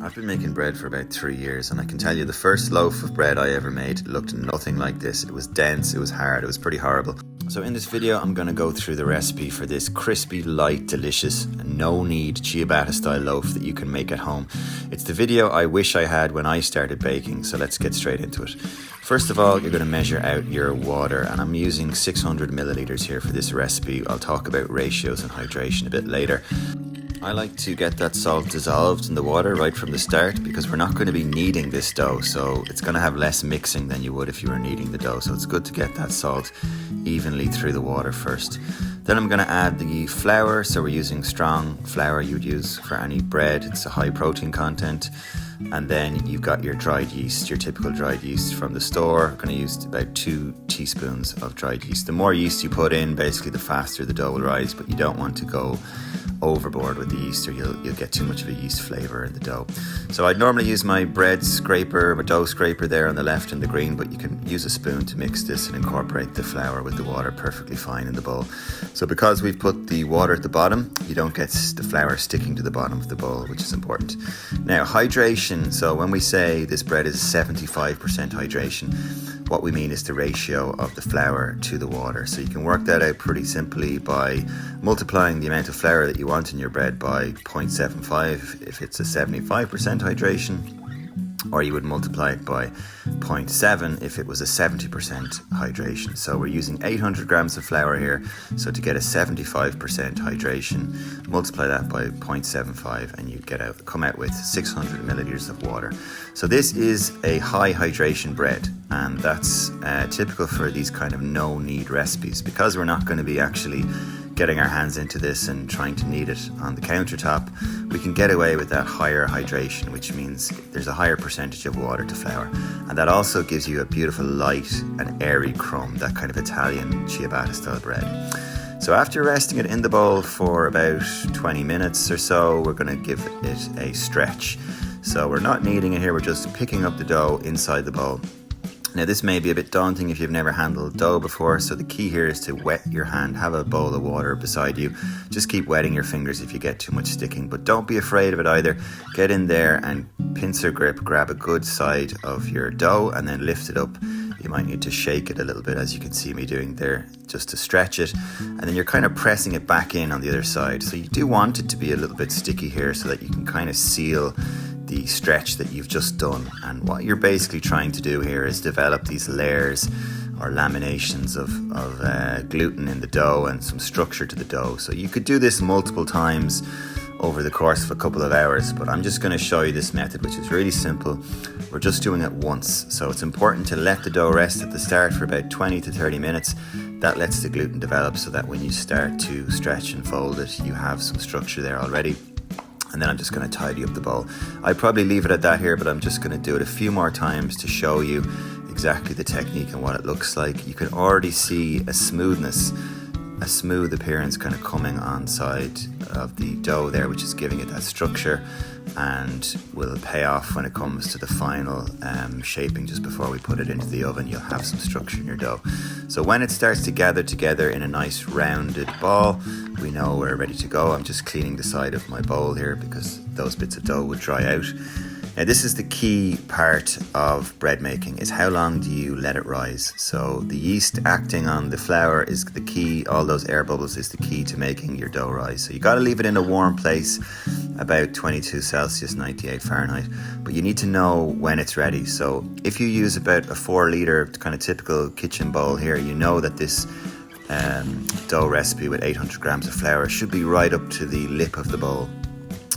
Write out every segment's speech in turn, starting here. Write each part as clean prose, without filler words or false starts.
I've been making bread for about 3 years, and I can tell you the first loaf of bread I ever made looked nothing like this. It was dense, it was hard, it was pretty horrible. So in this video I'm going to go through the recipe for this crispy, light, delicious, no-knead ciabatta style loaf that you can make at home. It's the video I wish I had when I started baking, so let's get straight into it. First of all, you're going to measure out your water, and I'm using 600 milliliters here for this recipe. I'll talk about ratios and hydration a bit later. I like to get that salt dissolved in the water right from the start because we're not going to be kneading this dough, so it's going to have less mixing than you would if you were kneading the dough. So it's good to get that salt evenly through the water first. Then I'm going to add the flour, so we're using strong flour you'd use for any bread. It's a high protein content. And then you've got your dried yeast, your typical dried yeast from the store. I'm going to use about 2 teaspoons of dried yeast. The more yeast you put in, basically the faster the dough will rise, but you don't want to go overboard with the yeast or you'll get too much of a yeast flavour in the dough. So I'd normally use my bread scraper, my dough scraper there on the left in the green, but you can use a spoon to mix this and incorporate the flour with the water perfectly fine in the bowl. So because we've put the water at the bottom, you don't get the flour sticking to the bottom of the bowl, which is important. Now, hydration. So when we say this bread is 75% hydration, what we mean is the ratio of the flour to the water. So you can work that out pretty simply by multiplying the amount of flour that you want in your bread by 0.75 if it's a 75% hydration, or you would multiply it by 0.7 if it was a 70% hydration. So we're using 800 grams of flour here. So to get a 75% hydration, multiply that by 0.75 and you come out with 600 milliliters of water. So this is a high hydration bread, and that's typical for these kind of no-knead recipes, because we're not going to be actually getting our hands into this and trying to knead it on the countertop. We can get away with that higher hydration, which means there's a higher percentage of water to flour, and that also gives you a beautiful light and airy crumb, that kind of Italian ciabatta style bread. So after resting it in the bowl for about 20 minutes or so, we're going to give it a stretch. So we're not kneading it here, we're just picking up the dough inside the bowl. Now this may be a bit daunting if you've never handled dough before, so the key here is to wet your hand. Have a bowl of water beside you. Just keep wetting your fingers if you get too much sticking, but don't be afraid of it either. Get in there and pincer grip, grab a good side of your dough and then lift it up. You might need to shake it a little bit, as you can see me doing there, just to stretch it, and then you're kind of pressing it back in on the other side. So you do want it to be a little bit sticky here so that you can kind of seal the stretch that you've just done. And what you're basically trying to do here is develop these layers or laminations of gluten in the dough and some structure to the dough. So you could do this multiple times over the course of a couple of hours, but I'm just going to show you this method, which is really simple. We're just doing it once, so it's important to let the dough rest at the start for about 20 to 30 minutes. That lets the gluten develop so that when you start to stretch and fold it, you have some structure there already. And then I'm just going to tidy up the bowl. I'd probably leave it at that here, but I'm just going to do it a few more times to show you exactly the technique and what it looks like. You can already see a smooth appearance kind of coming on side of the dough there, which is giving it that structure and will pay off when it comes to the final shaping. Just before we put it into the oven, you'll have some structure in your dough. So when it starts to gather together in a nice rounded ball, we know we're ready to go. I'm just cleaning the side of my bowl here because those bits of dough would dry out. Now this is the key part of bread making, is how long do you let it rise. So the yeast acting on the flour is the key. All those air bubbles is the key to making your dough rise. So you got to leave it in a warm place, about 22 Celsius, 98 Fahrenheit, but you need to know when it's ready. So if you use about a 4-litre kind of typical kitchen bowl here, you know that this dough recipe with 800 grams of flour should be right up to the lip of the bowl.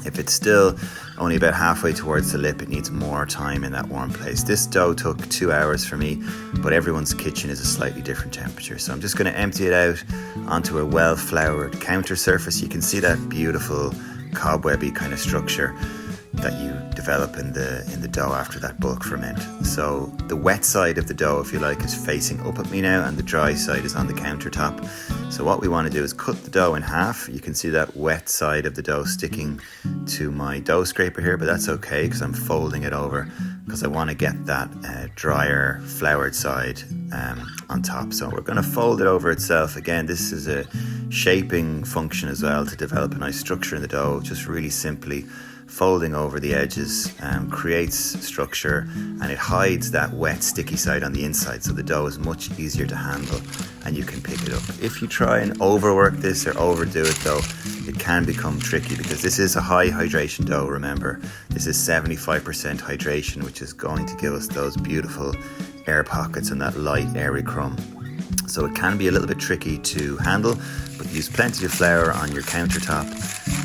If it's still only about halfway towards the lip, it needs more time in that warm place. This dough took 2 hours for me, but everyone's kitchen is a slightly different temperature. So I'm just going to empty it out onto a well-floured counter surface. You can see that beautiful cobwebby kind of structure that you develop in the dough after that bulk ferment. So the wet side of the dough, if you like, is facing up at me now, and the dry side is on the countertop. So what we want to do is cut the dough in half. You can see that wet side of the dough sticking to my dough scraper here, but that's okay because I'm folding it over because I want to get that drier floured side on top. So we're going to fold it over itself. Again, this is a shaping function as well to develop a nice structure in the dough. Just really simply folding over the edges creates structure, and it hides that wet sticky side on the inside, so the dough is much easier to handle and you can pick it up. If you try and overwork this or overdo it though, it can become tricky because this is a high hydration dough. Remember, this is 75% hydration, which is going to give us those beautiful air pockets and that light airy crumb. So it can be a little bit tricky to handle, but use plenty of flour on your countertop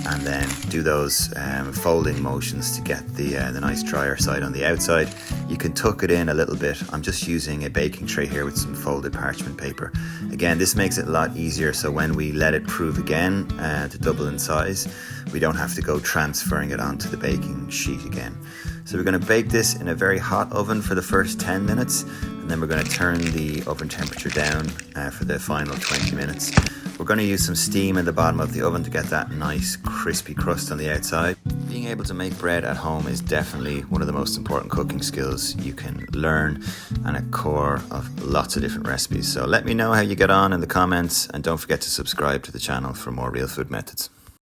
and then do those folding motions to get the nice drier side on the outside. You can tuck it in a little bit. I'm just using a baking tray here with some folded parchment paper. Again, this makes it a lot easier, so when we let it prove again to double in size, we don't have to go transferring it onto the baking sheet again. So we're going to bake this in a very hot oven for the first 10 minutes, and then we're going to turn the oven temperature down for the final 20 minutes. We're going to use some steam in the bottom of the oven to get that nice crispy crust on the outside. Being able to make bread at home is definitely one of the most important cooking skills you can learn and a core of lots of different recipes. So let me know how you get on in the comments, and don't forget to subscribe to the channel for more real food methods.